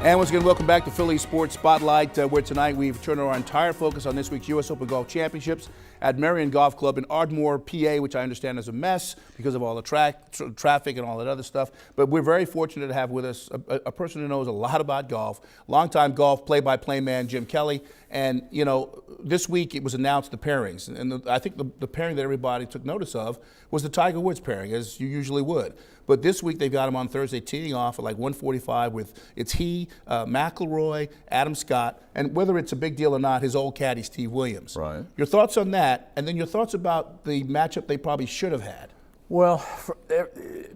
And once again, welcome back to Philly Sports Spotlight, where tonight we've turned our entire focus on this week's U.S. Open Golf Championships at Merion Golf Club in Ardmore, PA, which I understand is a mess because of all the traffic and all that other stuff. But we're very fortunate to have with us a person who knows a lot about golf, longtime golf play-by-play man, Jim Kelly. And, you know, this week it was announced the pairings. And I think the pairing that everybody took notice of was the Tiger Woods pairing, as you usually would. But this week they've got him on Thursday teeing off at like 1:45 with it's he, McIlroy, Adam Scott, and whether it's a big deal or not, his old caddy, Steve Williams. Right. Your thoughts on that, and then your thoughts about the matchup they probably should have had. Well,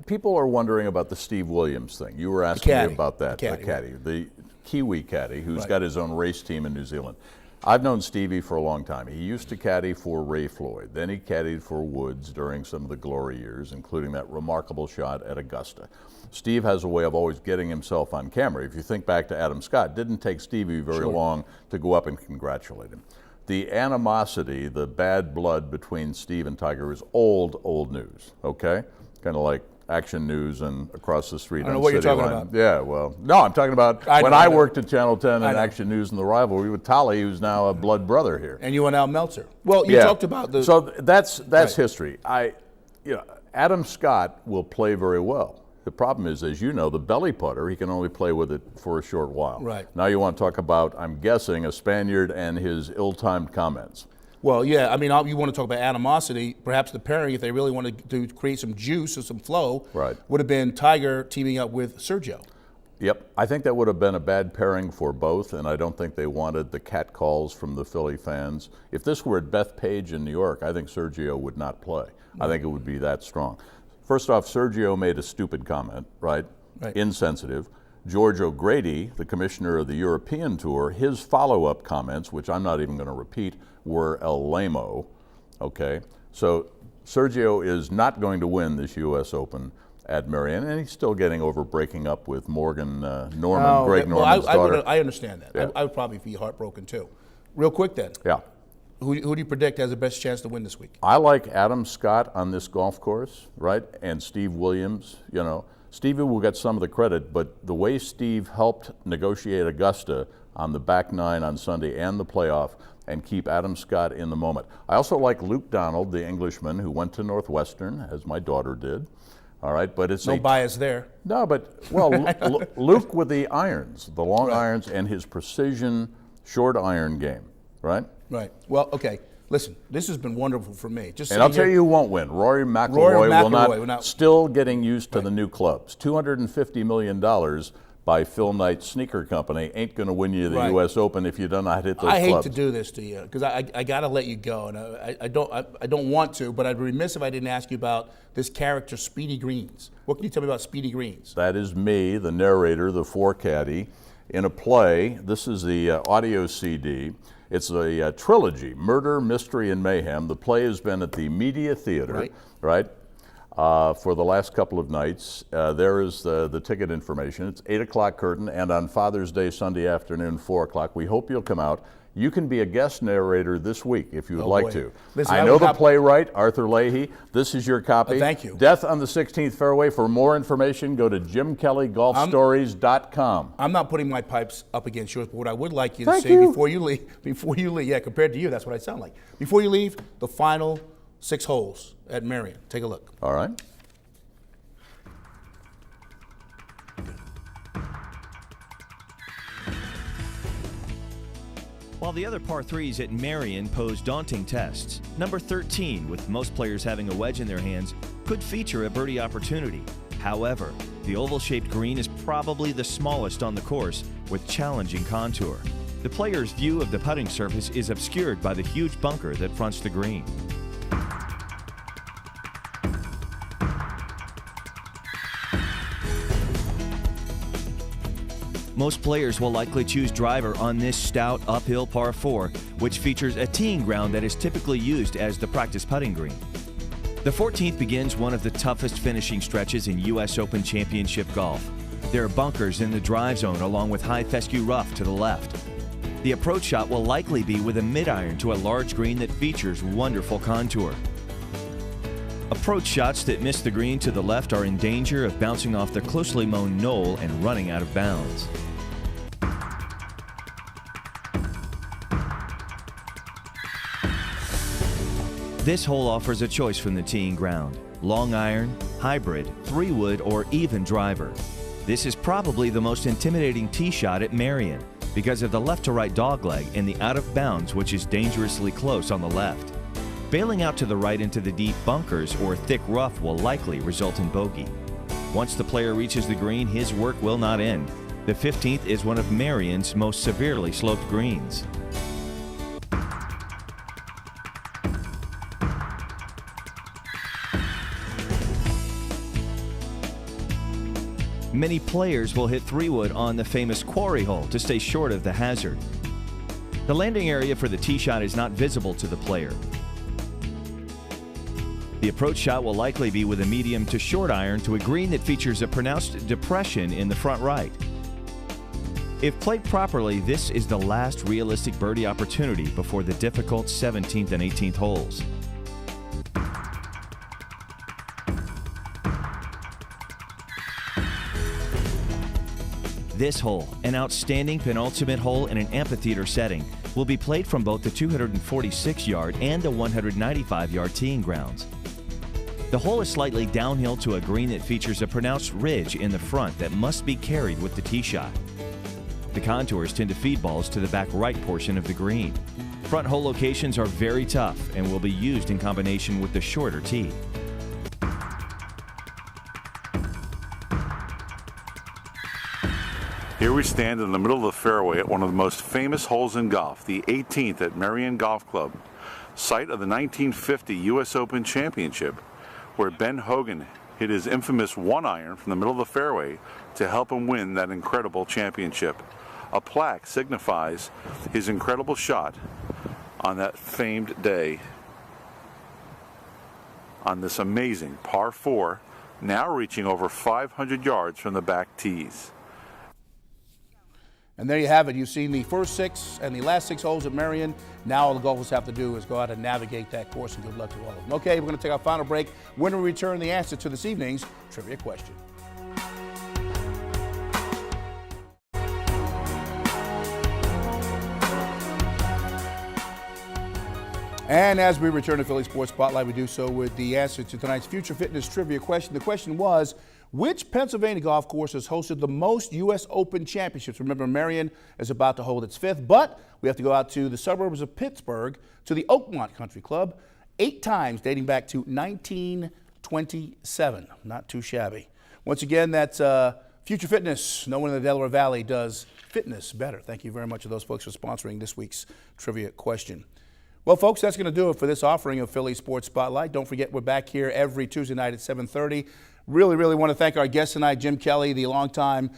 people are wondering about the Steve Williams thing. You were asking me about that, the caddy, the Kiwi caddy, who's got his own race team in New Zealand. I've known Stevie for a long time. He used to caddy for Ray Floyd. Then he caddied for Woods during some of the glory years, including that remarkable shot at Augusta. Steve has a way of always getting himself on camera. If you think back to Adam Scott, it didn't take Stevie very long to go up and congratulate him. The animosity, the bad blood between Steve and Tiger is old news, okay? Kind of like Action News and across the street. I don't know what you're talking about. Yeah, well, no, I'm talking about when I worked at Channel 10 and Action News and the rivalry with Tolly, who's now a blood brother here. And you and Al Meltzer. Well, you talked about the. So that's history. Adam Scott will play very well. The problem is, as you know, the belly putter, he can only play with it for a short while. Right. Now you want to talk about, I'm guessing, a Spaniard and his ill-timed comments. Well, yeah, I mean, you want to talk about animosity. Perhaps the pairing, if they really wanted to create some juice or some flow, would have been Tiger teaming up with Sergio. Yep, I think that would have been a bad pairing for both, and I don't think they wanted the catcalls from the Philly fans. If this were at Bethpage in New York, I think Sergio would not play. I think it would be that strong. First off, Sergio made a stupid comment, right? Insensitive. George O'Grady, the commissioner of the European Tour, his follow-up comments, which I'm not even going to repeat, were el lamo, okay? So Sergio is not going to win this U.S. Open at Merion, and he's still getting over breaking up with Greg Norman's daughter. I understand that. Yeah. I would probably be heartbroken too. Real quick then. Yeah. Who do you predict has the best chance to win this week? I like Adam Scott on this golf course, right? And Steve Williams, you know. Stevie will get some of the credit, but the way Steve helped negotiate Augusta on the back nine on Sunday and the playoff and keep Adam Scott in the moment. I also like Luke Donald, the Englishman who went to Northwestern, as my daughter did. All right, but it's no bias there. No, but, well, Luke with the irons, the long irons, and his precision short iron game, right? Right. Well, okay. Listen, this has been wonderful for me. And I'll tell you who won't win. Rory McIlroy will not. Still getting used to the new clubs. $250 million by Phil Knight's sneaker company ain't going to win you the U.S. Open if you don't know how to hit those clubs. I hate to do this to you because I got to let you go, and I don't want to, but I'd be remiss if I didn't ask you about this character, Speedy Greens. What can you tell me about Speedy Greens? That is me, the narrator, the four-caddy, in a play. This is the audio CD. It's a trilogy, Murder, Mystery, and Mayhem. The play has been at the Media Theater, for the last couple of nights. There is the ticket information. It's 8 o'clock curtain, and on Father's Day, Sunday afternoon, 4 o'clock. We hope you'll come out. You can be a guest narrator this week if you would like to. Listen, I know the playwright, Arthur Leahy. This is your copy. Thank you. Death on the 16th Fairway. For more information, go to JimKellyGolfStories.com. I'm not putting my pipes up against yours, but what I would like you to say before you leave, yeah, compared to you, that's what I sound like. Before you leave, the final 6 holes at Merion. Take a look. All right. While the other par 3s at Merion pose daunting tests, number 13, with most players having a wedge in their hands, could feature a birdie opportunity. However, the oval-shaped green is probably the smallest on the course, with challenging contour. The player's view of the putting surface is obscured by the huge bunker that fronts the green. Most players will likely choose driver on this stout uphill par 4, which features a teeing ground that is typically used as the practice putting green. The 14th begins one of the toughest finishing stretches in U.S. Open Championship golf. There are bunkers in the drive zone along with high fescue rough to the left. The approach shot will likely be with a mid-iron to a large green that features wonderful contour. Approach shots that miss the green to the left are in danger of bouncing off the closely mown knoll and running out of bounds. This hole offers a choice from the teeing ground: long iron, hybrid, 3-wood, or even driver. This is probably the most intimidating tee shot at Merion because of the left to right dogleg and the out of bounds, which is dangerously close on the left. Bailing out to the right into the deep bunkers or thick rough will likely result in bogey. Once the player reaches the green, his work will not end. The 15th is one of Merion's most severely sloped greens. Many players will hit 3-wood on the famous quarry hole to stay short of the hazard. The landing area for the tee shot is not visible to the player. The approach shot will likely be with a medium to short iron to a green that features a pronounced depression in the front right. If played properly, this is the last realistic birdie opportunity before the difficult 17th and 18th holes. This hole, an outstanding penultimate hole in an amphitheater setting, will be played from both the 246-yard and the 195-yard teeing grounds. The hole is slightly downhill to a green that features a pronounced ridge in the front that must be carried with the tee shot. The contours tend to feed balls to the back right portion of the green. Front hole locations are very tough and will be used in combination with the shorter tee. Here we stand in the middle of the fairway at one of the most famous holes in golf, the 18th at Merion Golf Club, site of the 1950 U.S. Open Championship, where Ben Hogan hit his infamous 1-iron from the middle of the fairway to help him win that incredible championship. A plaque signifies his incredible shot on that famed day on this amazing par 4, now reaching over 500 yards from the back tees. And there you have it. You've seen the first 6 and the last 6 holes at Merion. Now all the golfers have to do is go out and navigate that course, and good luck to all of them. Okay, we're going to take our final break. When we return, the answer to this evening's trivia question. And as we return to Philly Sports Spotlight, we do so with the answer to tonight's Future Fitness trivia question. The question was, which Pennsylvania golf course has hosted the most U.S. Open championships? Remember, Merion is about to hold its 5th, but we have to go out to the suburbs of Pittsburgh to the Oakmont Country Club 8 times dating back to 1927. Not too shabby. Once again, that's Future Fitness. No one in the Delaware Valley does fitness better. Thank you very much to those folks for sponsoring this week's trivia question. Well, folks, that's going to do it for this offering of Philly Sports Spotlight. Don't forget, we're back here every Tuesday night at 7:30. Really want to thank our guest tonight, Jim Kelly, the longtime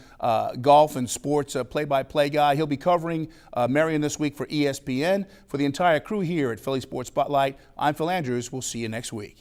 golf and sports play-by-play guy. He'll be covering Merion this week for ESPN. For the entire crew here at Philly Sports Spotlight, I'm Phil Andrews. We'll see you next week.